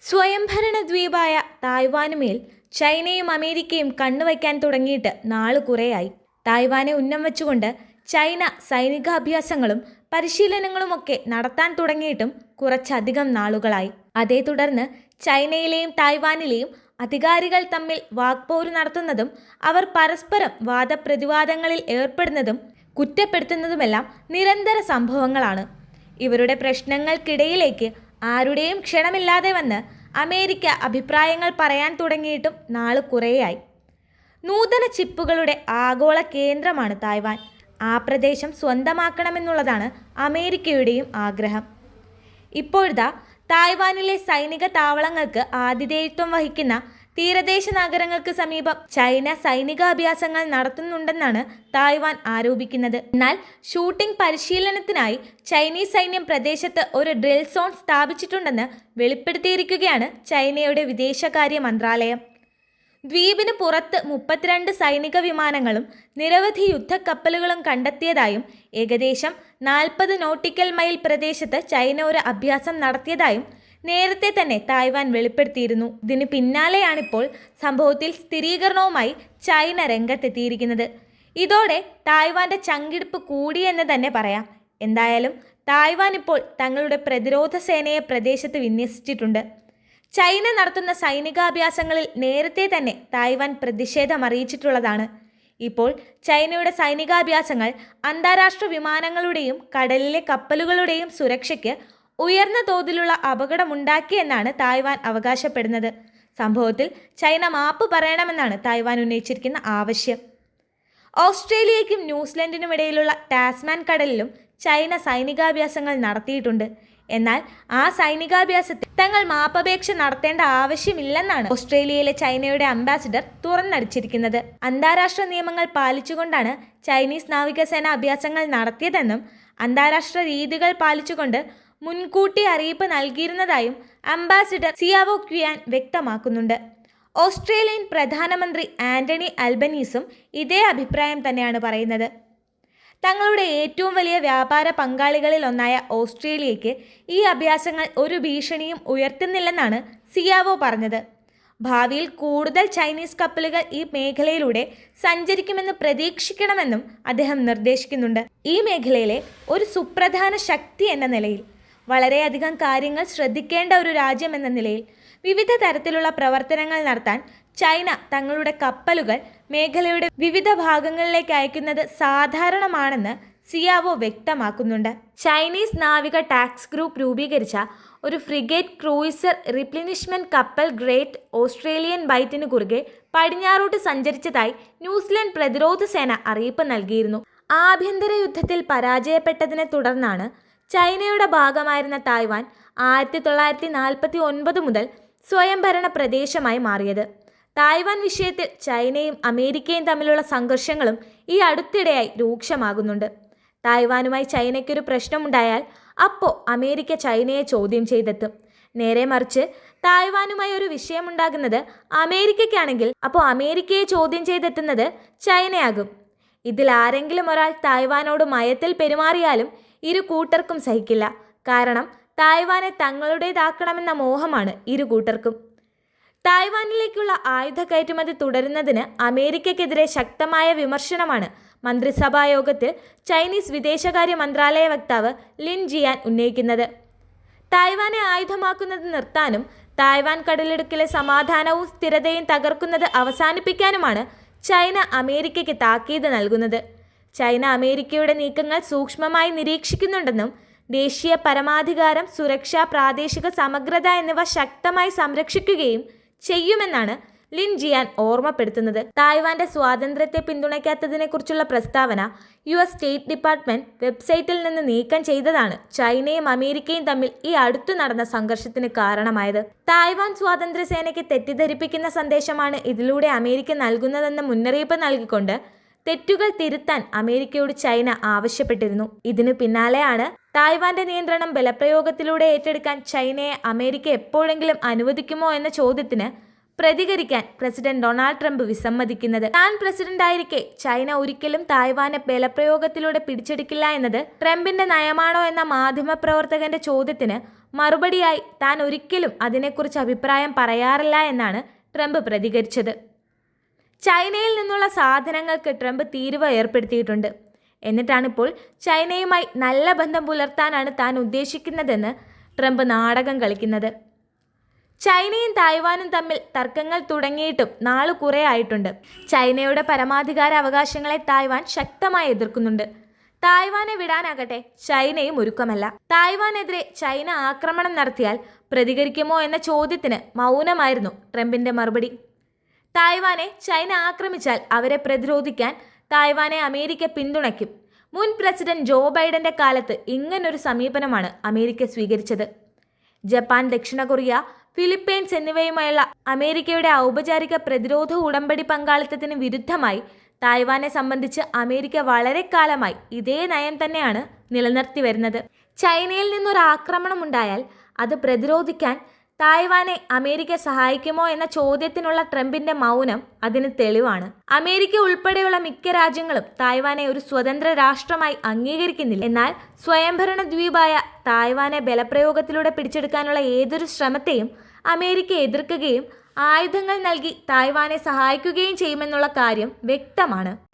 സ്വയംഭരണ ദ്വീപായ തായ്വാനുമേൽ ചൈനയും അമേരിക്കയും കണ്ണുവയ്ക്കാൻ തുടങ്ങിയിട്ട് നാളു കുറേയായി. തായ്വാനെ ഉന്നം വെച്ചുകൊണ്ട് ചൈന സൈനികാഭ്യാസങ്ങളും പരിശീലനങ്ങളുമൊക്കെ നടത്താൻ തുടങ്ങിയിട്ടും കുറച്ചധികം നാളുകളായി. അതേ തുടർന്ന് ചൈനയിലെയും തായ്വാനിലെയും അധികാരികൾ തമ്മിൽ വാക്പോര് നടത്തുന്നതും അവർ പരസ്പരം വാദപ്രതിവാദങ്ങളിൽ ഏർപ്പെടുന്നതും കുറ്റപ്പെടുത്തുന്നതുമെല്ലാം നിരന്തര സംഭവങ്ങളാണ്. ഇവരുടെ പ്രശ്നങ്ങൾക്കിടയിലേക്ക് ആരുടെയും ക്ഷണമില്ലാതെ വന്ന് അമേരിക്ക അഭിപ്രായങ്ങൾ പറയാൻ തുടങ്ങിയിട്ടും നാള് കുറേയായി. നൂതന ചിപ്പുകളുടെ ആഗോള കേന്ദ്രമാണ് തായ്വാൻ. ആ പ്രദേശം സ്വന്തമാക്കണമെന്നുള്ളതാണ് അമേരിക്കയുടെയും ആഗ്രഹം. ഇപ്പോഴത്തെ തായ്വാനിലെ സൈനിക താവളങ്ങൾക്ക് ആതിഥേയത്വം വഹിക്കുന്ന തീരദേശ നഗരങ്ങൾക്ക് സമീപം ചൈന സൈനികാഭ്യാസങ്ങൾ നടത്തുന്നുണ്ടെന്നാണ് തായ്വാൻ ആരോപിക്കുന്നത്. എന്നാൽ ഷൂട്ടിംഗ് പരിശീലനത്തിനായി ചൈനീസ് സൈന്യം പ്രദേശത്ത് ഒരു ഡ്രിൽ സോൺ സ്ഥാപിച്ചിട്ടുണ്ടെന്ന് വെളിപ്പെടുത്തിയിരിക്കുകയാണ് ചൈനയുടെ വിദേശകാര്യ മന്ത്രാലയം. ദ്വീപിന് പുറത്ത് 32 സൈനിക വിമാനങ്ങളും നിരവധി യുദ്ധക്കപ്പലുകളും കണ്ടെത്തിയതായും ഏകദേശം 40 നോട്ടിക്കൽ മൈൽ പ്രദേശത്ത് ചൈന ഒരു അഭ്യാസം നടത്തിയതായും നേരത്തെ തന്നെ തായ്വാൻ വെളിപ്പെടുത്തിയിരുന്നു. ഇതിന് പിന്നാലെയാണിപ്പോൾ സംഭവത്തിൽ സ്ഥിരീകരണവുമായി ചൈന രംഗത്തെത്തിയിരിക്കുന്നത്. ഇതോടെ തായ്വാന്റെ ചങ്കിടിപ്പ് കൂടിയെന്ന് തന്നെ പറയാം. എന്തായാലും തായ്വാൻ ഇപ്പോൾ തങ്ങളുടെ പ്രതിരോധ സേനയെ പ്രദേശത്ത് വിന്യസിച്ചിട്ടുണ്ട്. ചൈന നടത്തുന്ന സൈനികാഭ്യാസങ്ങളിൽ നേരത്തെ തന്നെ തായ്വാൻ പ്രതിഷേധം അറിയിച്ചിട്ടുള്ളതാണ്. ഇപ്പോൾ ചൈനയുടെ സൈനികാഭ്യാസങ്ങൾ അന്താരാഷ്ട്ര വിമാനങ്ങളുടെയും കടലിലെ കപ്പലുകളുടെയും സുരക്ഷയ്ക്ക് ഉയർന്ന തോതിലുള്ള അപകടമുണ്ടാക്കിയെന്നാണ് തായ്വാൻ അവകാശപ്പെടുന്നത്. സംഭവത്തിൽ ചൈന മാപ്പ് പറയണമെന്നാണ് തായ്വാൻ ഉന്നയിച്ചിരിക്കുന്ന ആവശ്യം. ഓസ്ട്രേലിയയ്ക്കും ന്യൂസിലൻഡിനുമിടയിലുള്ള ടാസ്മാൻ കടലിലും ചൈന സൈനികാഭ്യാസങ്ങൾ നടത്തിയിട്ടുണ്ട്. എന്നാൽ ആ സൈനികാഭ്യാസത്തിൽ തങ്ങൾ മാപ്പപേക്ഷ നടത്തേണ്ട ആവശ്യമില്ലെന്നാണ് ഓസ്ട്രേലിയയിലെ ചൈനയുടെ അംബാസിഡർ തുറന്നടിച്ചിരിക്കുന്നത്. അന്താരാഷ്ട്ര നിയമങ്ങൾ പാലിച്ചുകൊണ്ടാണ് ചൈനീസ് നാവികസേന അഭ്യാസങ്ങൾ നടത്തിയതെന്നും അന്താരാഷ്ട്ര രീതികൾ പാലിച്ചുകൊണ്ട് മുൻകൂട്ടി അറിയിപ്പ് നൽകിയിരുന്നതായും അംബാസിഡർ സിയാവോ ക്വിയാൻ വ്യക്തമാക്കുന്നുണ്ട്. ഓസ്ട്രേലിയൻ പ്രധാനമന്ത്രി ആന്റണി അൽബനീസും ഇതേ അഭിപ്രായം തന്നെയാണ് പറയുന്നത്. തങ്ങളുടെ ഏറ്റവും വലിയ വ്യാപാര പങ്കാളികളിൽ ഒന്നായ ഓസ്ട്രേലിയയ്ക്ക് ഈ അഭ്യാസങ്ങൾ ഒരു ഭീഷണിയും ഉയർത്തുന്നില്ലെന്നാണ് സിയാവോ പറഞ്ഞത്. ഭാവിയിൽ കൂടുതൽ ചൈനീസ് കപ്പലുകൾ ഈ മേഖലയിലൂടെ സഞ്ചരിക്കുമെന്ന് പ്രതീക്ഷിക്കണമെന്നും അദ്ദേഹം നിർദ്ദേശിക്കുന്നുണ്ട്. ഈ മേഖലയിലെ ഒരു സുപ്രധാന ശക്തി എന്ന നിലയിൽ, വളരെയധികം കാര്യങ്ങൾ ശ്രദ്ധിക്കേണ്ട ഒരു രാജ്യം എന്ന നിലയിൽ വിവിധ തരത്തിലുള്ള പ്രവർത്തനങ്ങൾ നടത്താൻ ചൈന തങ്ങളുടെ കപ്പലുകൾ മേഖലയുടെ വിവിധ ഭാഗങ്ങളിലേക്ക് അയക്കുന്നത് സാധാരണമാണെന്ന് സിയാവോ വ്യക്തമാക്കുന്നുണ്ട്. ചൈനീസ് നാവിക ടാക്സ് ഗ്രൂപ്പ് രൂപീകരിച്ച ഒരു ഫ്രിഗേറ്റ് ക്രൂയിസർ റിപ്ലിനിഷ്മെന്റ് കപ്പൽ ഗ്രേറ്റ് ഓസ്ട്രേലിയൻ ബൈറ്റിന് കുറുകെ പടിഞ്ഞാറോട്ട് സഞ്ചരിച്ചതായി ന്യൂസിലൻഡ് പ്രതിരോധ സേന അറിയിപ്പ് നൽകിയിരുന്നു. ആഭ്യന്തര യുദ്ധത്തിൽ പരാജയപ്പെട്ടതിനെ തുടർന്നാണ് ചൈനയുടെ ഭാഗമായിരുന്ന തായ്വാൻ 1949 മുതൽ സ്വയംഭരണ പ്രദേശമായി മാറിയത്. തായ്വാൻ വിഷയത്തിൽ ചൈനയും അമേരിക്കയും തമ്മിലുള്ള സംഘർഷങ്ങളും ഈ അടുത്തിടെയായി രൂക്ഷമാകുന്നുണ്ട്. തായ്വാനുമായി ചൈനയ്ക്കൊരു പ്രശ്നമുണ്ടായാൽ അപ്പോൾ അമേരിക്ക ചൈനയെ ചോദ്യം ചെയ്തെത്തും. നേരെ മറിച്ച് തായ്വാനുമായി ഒരു വിഷയമുണ്ടാകുന്നത് അമേരിക്കയ്ക്കാണെങ്കിൽ അപ്പോൾ അമേരിക്കയെ ചോദ്യം ചെയ്തെത്തുന്നത് ചൈനയാകും. ഇതിൽ ആരെങ്കിലും ഒരാൾ തായ്വാനോട് മയത്തിൽ പെരുമാറിയാലും ഇരു കൂട്ടർക്കും സഹിക്കില്ല. കാരണം തായ്വാനെ തങ്ങളുടേതാക്കണമെന്ന മോഹമാണ് ഇരു കൂട്ടർക്കും. തായ്വാനിലേക്കുള്ള ആയുധ കയറ്റുമതി തുടരുന്നതിന് അമേരിക്കയ്ക്കെതിരെ ശക്തമായ വിമർശനമാണ് മന്ത്രിസഭാ യോഗത്തിൽ ചൈനീസ് വിദേശകാര്യ മന്ത്രാലയ വക്താവ് ലിൻ ജിയാൻ ഉന്നയിക്കുന്നത്. തായ്വാനെ ആയുധമാക്കുന്നത് നിർത്താനും തായ്വാൻ കടലിടുക്കിലെ സമാധാനവും സ്ഥിരതയും തകർക്കുന്നത് അവസാനിപ്പിക്കാനുമാണ് ചൈന അമേരിക്കയ്ക്ക് താക്കീത് നൽകുന്നത്. ചൈന അമേരിക്കയുടെ നീക്കങ്ങൾ സൂക്ഷ്മമായി നിരീക്ഷിക്കുന്നുണ്ടെന്നും ദേശീയ പരമാധികാരം, സുരക്ഷ, പ്രാദേശിക സമഗ്രത എന്നിവ ശക്തമായി സംരക്ഷിക്കുകയും ചെയ്യുമെന്നാണ് ലിൻ ജിയാൻ ഓർമ്മപ്പെടുത്തുന്നത്. തായ്വാന്റെ സ്വാതന്ത്ര്യത്തെ പിന്തുണയ്ക്കാത്തതിനെക്കുറിച്ചുള്ള പ്രസ്താവന US സ്റ്റേറ്റ് ഡിപ്പാർട്ട്മെന്റ് വെബ്സൈറ്റിൽ നിന്ന് നീക്കം ചെയ്തതാണ് ചൈനയും അമേരിക്കയും തമ്മിൽ ഈ അടുത്തു നടന്ന സംഘർഷത്തിന് കാരണമായത്. തായ്വാൻ സ്വാതന്ത്ര്യ സേനയ്ക്ക് തെറ്റിദ്ധരിപ്പിക്കുന്ന സന്ദേശമാണ് ഇതിലൂടെ അമേരിക്ക നൽകുന്നതെന്ന മുന്നറിയിപ്പ് നൽകിക്കൊണ്ട് തെറ്റുകൾ തിരുത്താൻ അമേരിക്കയോട് ചൈന ആവശ്യപ്പെട്ടിരുന്നു. ഇതിനു പിന്നാലെയാണ് തായ്വാന്റെ നിയന്ത്രണം ബലപ്രയോഗത്തിലൂടെ ഏറ്റെടുക്കാൻ ചൈനയെ അമേരിക്ക എപ്പോഴെങ്കിലും അനുവദിക്കുമോ എന്ന ചോദ്യത്തിന് പ്രതികരിക്കാൻ പ്രസിഡന്റ് ഡൊണാൾഡ് ട്രംപ് വിസമ്മതിക്കുന്നത്. താൻ പ്രസിഡന്റായിരിക്കെ ചൈന ഒരിക്കലും തായ്വാനെ ബലപ്രയോഗത്തിലൂടെ പിടിച്ചെടുക്കില്ല എന്നത് ട്രംപിന്റെ നയമാണോ എന്ന മാധ്യമപ്രവർത്തകന്റെ ചോദ്യത്തിന് മറുപടിയായി താൻ ഒരിക്കലും അതിനെക്കുറിച്ച് അഭിപ്രായം പറയാറില്ല എന്നാണ് ട്രംപ് പ്രതികരിച്ചത്. ചൈനയിൽ നിന്നുള്ള സാധനങ്ങൾക്ക് ട്രംപ് തീരുവ ഏർപ്പെടുത്തിയിട്ടുണ്ട്. എന്നിട്ടാണിപ്പോൾ ചൈനയുമായി നല്ല ബന്ധം പുലർത്താനാണ് താൻ ഉദ്ദേശിക്കുന്നതെന്ന് ട്രംപ് നാടകം കളിക്കുന്നത്. ചൈനയും തായ്വാനും തമ്മിൽ തർക്കങ്ങൾ തുടങ്ങിയിട്ടും നാളു കുറേ ആയിട്ടുണ്ട്. ചൈനയുടെ പരമാധികാര അവകാശങ്ങളെ തായ്വാൻ ശക്തമായി എതിർക്കുന്നുണ്ട്. തായ്വാനെ വിടാനാകട്ടെ ചൈനയും ഒരുക്കമല്ല. തായ്വാനെതിരെ ചൈന ആക്രമണം നടത്തിയാൽ പ്രതികരിക്കുമോ എന്ന ചോദ്യത്തിന് മൗനമായിരുന്നു ട്രംപിന്റെ മറുപടി. തായ്വാനെ ചൈന ആക്രമിച്ചാൽ അവരെ പ്രതിരോധിക്കാൻ തായ്വാനെ അമേരിക്ക പിന്തുണയ്ക്കും. മുൻ പ്രസിഡന്റ് ജോ ബൈഡന്റെ കാലത്ത് ഇങ്ങനൊരു സമീപനമാണ് അമേരിക്ക സ്വീകരിച്ചത്. ജപ്പാൻ, ദക്ഷിണ കൊറിയ, ഫിലിപ്പീൻസ് എന്നിവയുമായുള്ള അമേരിക്കയുടെ ഔപചാരിക പ്രതിരോധ ഉടമ്പടി പങ്കാളിത്തത്തിന് വിരുദ്ധമായി തായ്വാനെ സംബന്ധിച്ച് അമേരിക്ക വളരെ കാലമായി ഇതേ നയം തന്നെയാണ് നിലനിർത്തി വരുന്നത്. ചൈനയിൽ നിന്നൊരു ആക്രമണം ഉണ്ടായാൽ അത് പ്രതിരോധിക്കാൻ തായ്വാനെ അമേരിക്ക സഹായിക്കുമോ എന്ന ചോദ്യത്തിനുള്ള ട്രംപിന്റെ മൗനം അതിന് തെളിവാണ്. അമേരിക്ക ഉൾപ്പെടെയുള്ള മിക്ക രാജ്യങ്ങളും തായ്വാനെ ഒരു സ്വതന്ത്ര രാഷ്ട്രമായി അംഗീകരിക്കുന്നില്ല. എന്നാൽ സ്വയംഭരണ ദ്വീപായ തായ്വാനെ ബലപ്രയോഗത്തിലൂടെ പിടിച്ചെടുക്കാനുള്ള ഏതൊരു ശ്രമത്തെയും അമേരിക്ക എതിർക്കുകയും ആയുധങ്ങൾ നൽകി തായ്വാനെ സഹായിക്കുകയും ചെയ്യുമെന്നുള്ള കാര്യം വ്യക്തമാണ്.